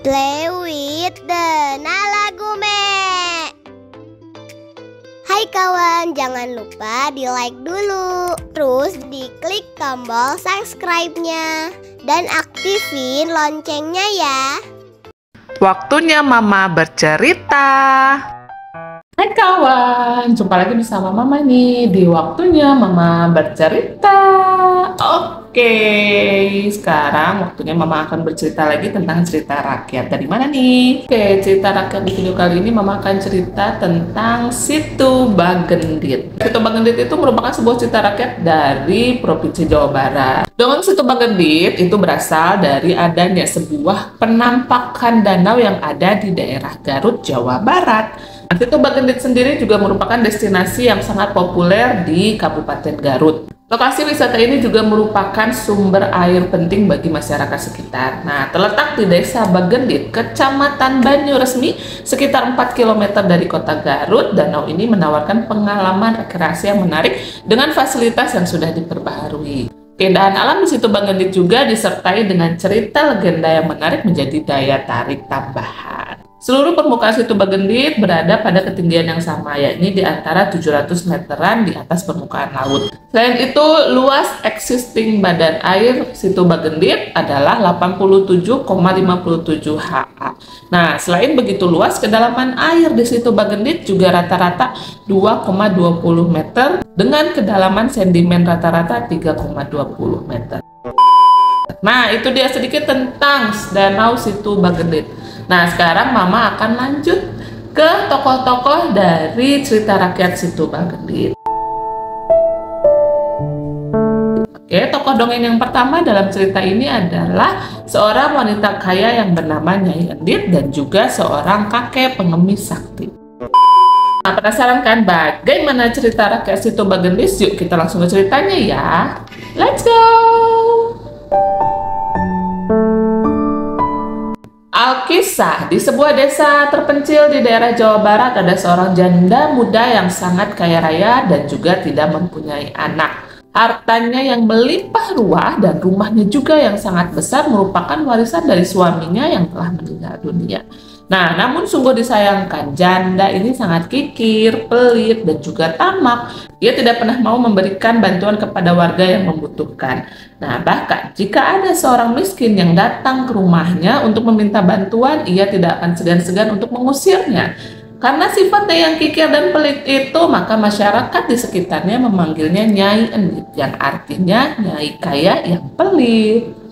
Play with the Nalagume. Hai kawan, jangan lupa di like dulu, terus diklik tombol subscribe-nya dan aktifin loncengnya ya. Waktunya Mama bercerita. Hai kawan, jumpa lagi bersama Mama nih di waktunya Mama bercerita. Oke, sekarang waktunya Mama akan bercerita lagi tentang cerita rakyat. Dari mana nih? Oke, cerita rakyat di video kali ini Mama akan cerita tentang Situ Bagendit. Situ Bagendit itu merupakan sebuah cerita rakyat dari Provinsi Jawa Barat. Dongeng Situ Bagendit itu berasal dari adanya sebuah penampakan danau yang ada di daerah Garut, Jawa Barat. Situ Bagendit sendiri juga merupakan destinasi yang sangat populer di Kabupaten Garut. Lokasi wisata ini juga merupakan sumber air penting bagi masyarakat sekitar. Nah, terletak di Desa Bagendit, Kecamatan Banyuresmi, sekitar 4 km dari kota Garut. Danau ini menawarkan pengalaman rekreasi yang menarik dengan fasilitas yang sudah diperbaharui. Keindahan alam di Situ Bagendit juga disertai dengan cerita legenda yang menarik menjadi daya tarik tambahan. Seluruh permukaan Situ Bagendit berada pada ketinggian yang sama, yakni di antara 700 meteran di atas permukaan laut. Selain itu, luas existing badan air Situ Bagendit adalah 87,57 ha. Nah, selain begitu luas, kedalaman air di Situ Bagendit juga rata-rata 2,20 meter dengan kedalaman sedimen rata-rata 3,20 meter. Nah, itu dia sedikit tentang Danau Situ Bagendit. Nah, sekarang Mama akan lanjut ke tokoh-tokoh dari cerita rakyat Situ Bagendit. Oke, tokoh dongeng yang pertama dalam cerita ini adalah seorang wanita kaya yang bernama Nyai Endit dan juga seorang kakek pengemis sakti. Nah, penasaran kan bagaimana cerita rakyat Situ Bagendit? Yuk kita langsung ke ceritanya ya. Let's go! Alkisah, di sebuah desa terpencil di daerah Jawa Barat ada seorang janda muda yang sangat kaya raya dan juga tidak mempunyai anak. Hartanya yang melimpah ruah dan rumahnya juga yang sangat besar merupakan warisan dari suaminya yang telah meninggal dunia. Nah, namun sungguh disayangkan, janda ini sangat kikir, pelit, dan juga tamak. Ia tidak pernah mau memberikan bantuan kepada warga yang membutuhkan. Nah, bahkan jika ada seorang miskin yang datang ke rumahnya untuk meminta bantuan, ia tidak akan segan-segan untuk mengusirnya. Karena sifatnya yang kikir dan pelit itu, maka masyarakat di sekitarnya memanggilnya Nyai Endit, yang artinya Nyai kaya yang pelit.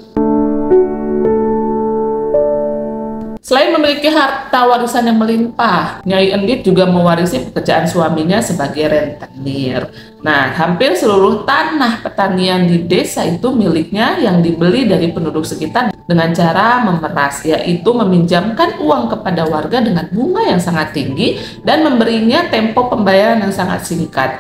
Selain memiliki harta warisan yang melimpah, Nyai Endit juga mewarisi pekerjaan suaminya sebagai rentenir. Nah, hampir seluruh tanah pertanian di desa itu miliknya yang dibeli dari penduduk sekitar dengan cara memeras, yaitu meminjamkan uang kepada warga dengan bunga yang sangat tinggi dan memberinya tempo pembayaran yang sangat singkat.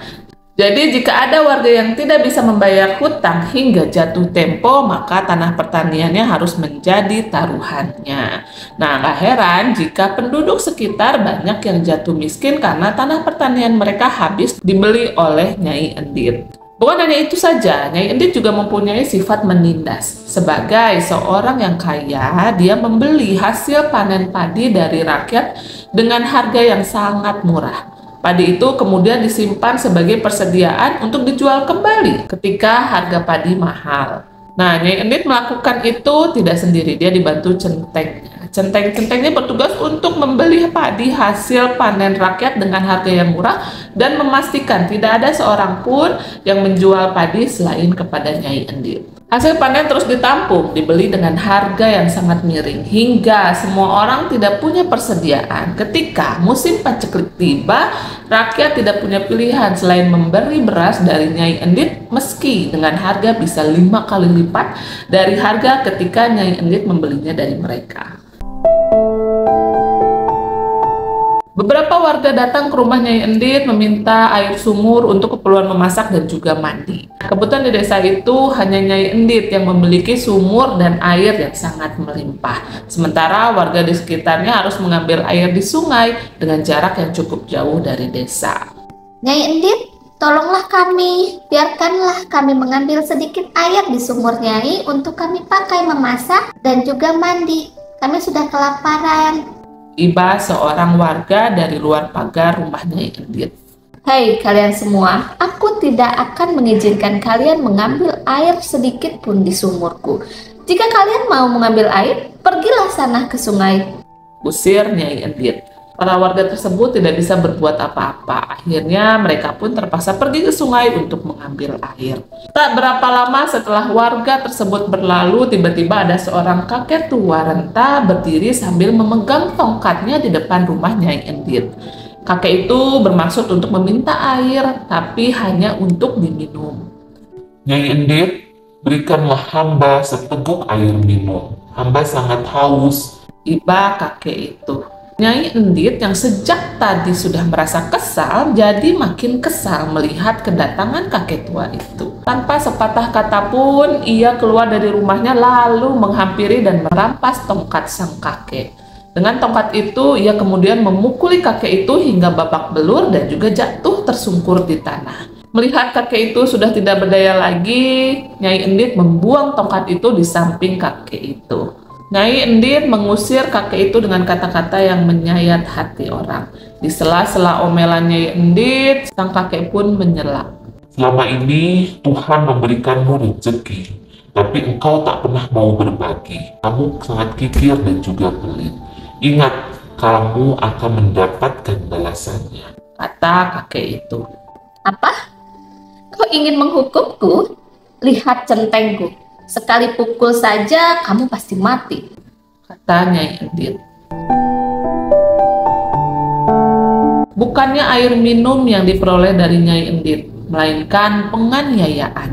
Jadi jika ada warga yang tidak bisa membayar hutang hingga jatuh tempo, maka tanah pertaniannya harus menjadi taruhannya. Nah, gak heran jika penduduk sekitar banyak yang jatuh miskin karena tanah pertanian mereka habis dibeli oleh Nyai Endit. Bukan hanya itu saja, Nyai Endit juga mempunyai sifat menindas. Sebagai seorang yang kaya, dia membeli hasil panen padi dari rakyat dengan harga yang sangat murah. Padi itu kemudian disimpan sebagai persediaan untuk dijual kembali ketika harga padi mahal. Nah, Nyai Endit melakukan itu tidak sendiri, dia dibantu centengnya. Centeng-centengnya bertugas untuk membeli padi hasil panen rakyat dengan harga yang murah dan memastikan tidak ada seorang pun yang menjual padi selain kepada Nyai Endit. Hasil panen terus ditampung, dibeli dengan harga yang sangat miring, hingga semua orang tidak punya persediaan. Ketika musim paceklik tiba, rakyat tidak punya pilihan selain memberi beras dari Nyai Endit, meski dengan harga bisa 5 kali lipat dari harga ketika Nyai Endit membelinya dari mereka. Beberapa warga datang ke rumah Nyai Endit meminta air sumur untuk keperluan memasak dan juga mandi. Kebetulan di desa itu hanya Nyai Endit yang memiliki sumur dan air yang sangat melimpah. Sementara warga di sekitarnya harus mengambil air di sungai dengan jarak yang cukup jauh dari desa. Nyai Endit, tolonglah kami, biarkanlah kami mengambil sedikit air di sumur Nyai untuk kami pakai memasak dan juga mandi. kami sudah kelaparan. Tiba seorang warga dari luar pagar rumah Nyai Endit. Hei kalian semua, aku tidak akan mengizinkan kalian mengambil air sedikit pun di sumurku. Jika kalian mau mengambil air, pergilah sana ke sungai. Usir Nyai Endit. Para warga tersebut tidak bisa berbuat apa-apa. Akhirnya mereka pun terpaksa pergi ke sungai untuk mengambil air. Tak berapa lama setelah warga tersebut berlalu, tiba-tiba ada seorang kakek tua renta berdiri sambil memegang tongkatnya di depan rumah Nyai Endit. Kakek itu bermaksud untuk meminta air, tapi hanya untuk diminum. Nyai Endit, berikanlah hamba seteguk air minum. Hamba sangat haus. Tiba kakek itu. Nyai Endit yang sejak tadi sudah merasa kesal, jadi makin kesal melihat kedatangan kakek tua itu. Tanpa sepatah kata pun, ia keluar dari rumahnya lalu menghampiri dan merampas tongkat sang kakek. Dengan tongkat itu, ia kemudian memukuli kakek itu hingga babak belur dan juga jatuh tersungkur di tanah. Melihat kakek itu sudah tidak berdaya lagi, Nyai Endit membuang tongkat itu di samping kakek itu. Nyai Endit mengusir kakek itu dengan kata-kata yang menyayat hati orang. Di sela-sela omelan Nyai Endit, sang kakek pun menyela. Selama ini Tuhan memberikanmu rezeki, tapi engkau tak pernah mau berbagi. Kamu sangat kikir dan juga pelit. Ingat, kamu akan mendapatkan balasannya, kata kakek itu. Apa? Kau ingin menghukumku? Lihat centengku. Sekali pukul saja kamu pasti mati, kata Nyai Endit. Bukannya air minum yang diperoleh dari Nyai Endit, melainkan penganiayaan.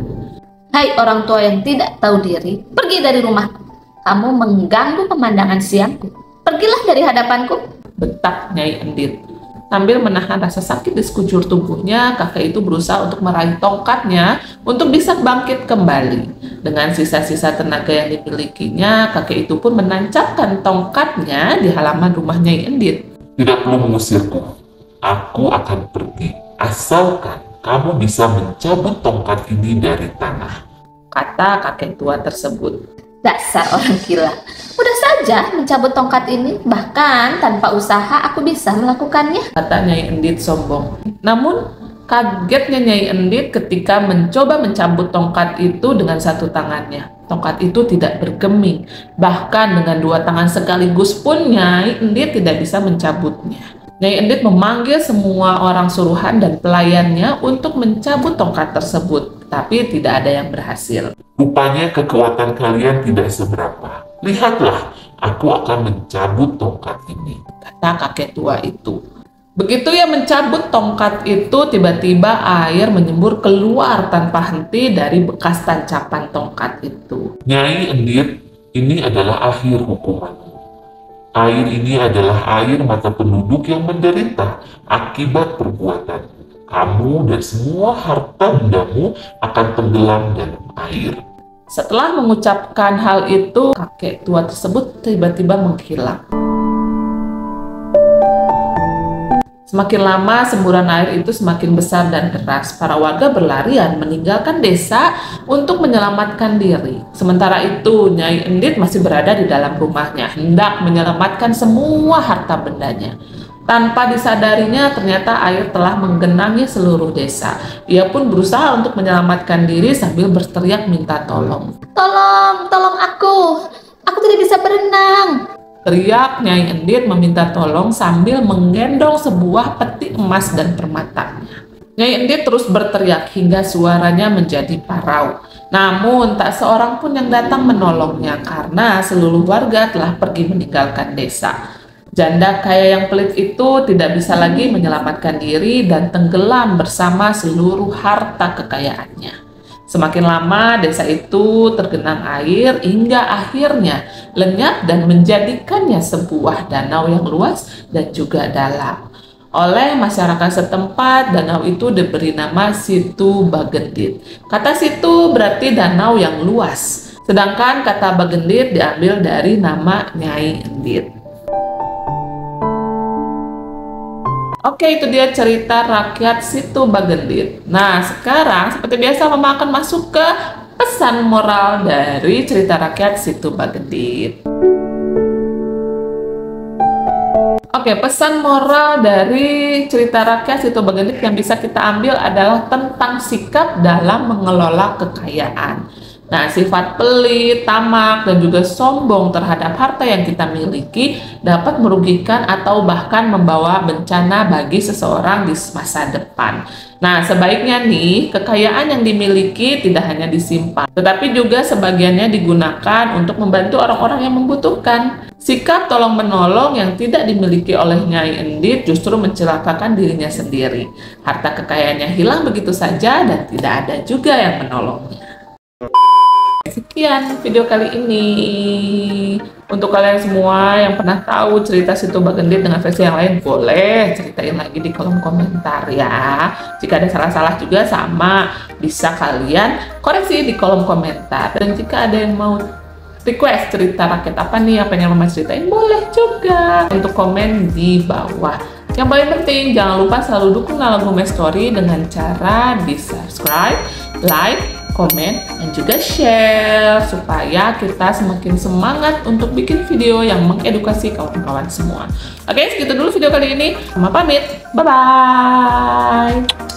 Hai orang tua yang tidak tahu diri, pergi dari rumahku. Kamu mengganggu pemandangan siangku. Pergilah dari hadapanku, bentak Nyai Endit. Sambil menahan rasa sakit di sekujur tubuhnya, kakek itu berusaha untuk meraih tongkatnya untuk bisa bangkit kembali. Dengan sisa-sisa tenaga yang dimilikinya, kakek itu pun menancapkan tongkatnya di halaman rumah Nyai Endit. Tidak perlu mengusirku. Aku akan pergi, asalkan kamu bisa mencabut tongkat ini dari tanah, kata kakek tua tersebut. Dasar orang gila. Mudah saja mencabut tongkat ini, bahkan tanpa usaha aku bisa melakukannya, kata Nyai Endit sombong. Namun kagetnya Nyai Endit ketika mencoba mencabut tongkat itu dengan satu tangannya. Tongkat itu tidak bergeming, bahkan dengan dua tangan sekaligus pun Nyai Endit tidak bisa mencabutnya. Nyai Endit memanggil semua orang suruhan dan pelayannya untuk mencabut tongkat tersebut, tapi tidak ada yang berhasil. Rupanya kekuatan kalian tidak seberapa. Lihatlah, aku akan mencabut tongkat ini, kata kakek tua itu. Begitu ia mencabut tongkat itu, tiba-tiba air menyembur keluar tanpa henti dari bekas tancapan tongkat itu. Nyai Endit, ini adalah akhir hukumanmu. Air ini adalah air mata penduduk yang menderita akibat perbuatan. Kamu dan semua harta bendamu akan tenggelam dalam air. Setelah mengucapkan hal itu, kakek tua tersebut tiba-tiba menghilang. Semakin lama semburan air itu semakin besar dan deras. Para warga berlarian meninggalkan desa untuk menyelamatkan diri. Sementara itu Nyai Endit masih berada di dalam rumahnya, hendak menyelamatkan semua harta bendanya. Tanpa disadarinya ternyata air telah menggenangi seluruh desa. Ia pun berusaha untuk menyelamatkan diri sambil berteriak minta tolong. Tolong aku tidak bisa berenang, teriak Nyai Endit meminta tolong sambil menggendong sebuah peti emas dan permatanya. Nyai Endit terus berteriak hingga suaranya menjadi parau. Namun tak seorang pun yang datang menolongnya karena seluruh warga telah pergi meninggalkan desa. Janda kaya yang pelit itu tidak bisa lagi menyelamatkan diri dan tenggelam bersama seluruh harta kekayaannya. Semakin lama desa itu tergenang air hingga akhirnya lenyap dan menjadikannya sebuah danau yang luas dan juga dalam. Oleh masyarakat setempat, danau itu diberi nama Situ Bagendit. Kata situ berarti danau yang luas, sedangkan kata Bagendit diambil dari nama Nyai Endit. Oke, itu dia cerita rakyat Situ Bagendit. Nah, sekarang seperti biasa Mama akan masuk ke pesan moral dari cerita rakyat Situ Bagendit. Oke, pesan moral dari cerita rakyat Sito Bagendit yang bisa kita ambil adalah tentang sikap dalam mengelola kekayaan. Nah, sifat pelit, tamak, dan juga sombong terhadap harta yang kita miliki dapat merugikan atau bahkan membawa bencana bagi seseorang di masa depan. Nah, sebaiknya nih, kekayaan yang dimiliki tidak hanya disimpan, tetapi juga sebagiannya digunakan untuk membantu orang-orang yang membutuhkan. Sikap tolong-menolong yang tidak dimiliki oleh Nyai Endit justru mencelakakan dirinya sendiri. Harta kekayaannya hilang begitu saja dan tidak ada juga yang menolongnya. Sekian video kali ini. Untuk kalian semua yang pernah tahu cerita Sito Bagendit dengan versi yang lain, boleh ceritain lagi di kolom komentar ya. Jika ada salah-salah juga sama, bisa kalian koreksi di kolom komentar. Dan jika ada yang mau request cerita rakyat apa nih, apa yang Mama ceritain, boleh juga untuk komen di bawah. Yang paling penting, jangan lupa selalu dukung Lala Gume Story dengan cara di subscribe, like, komen, dan juga share supaya kita semakin semangat untuk bikin video yang mengedukasi kawan-kawan semua. Oke, segitu dulu video kali ini. Mama pamit. Bye-bye.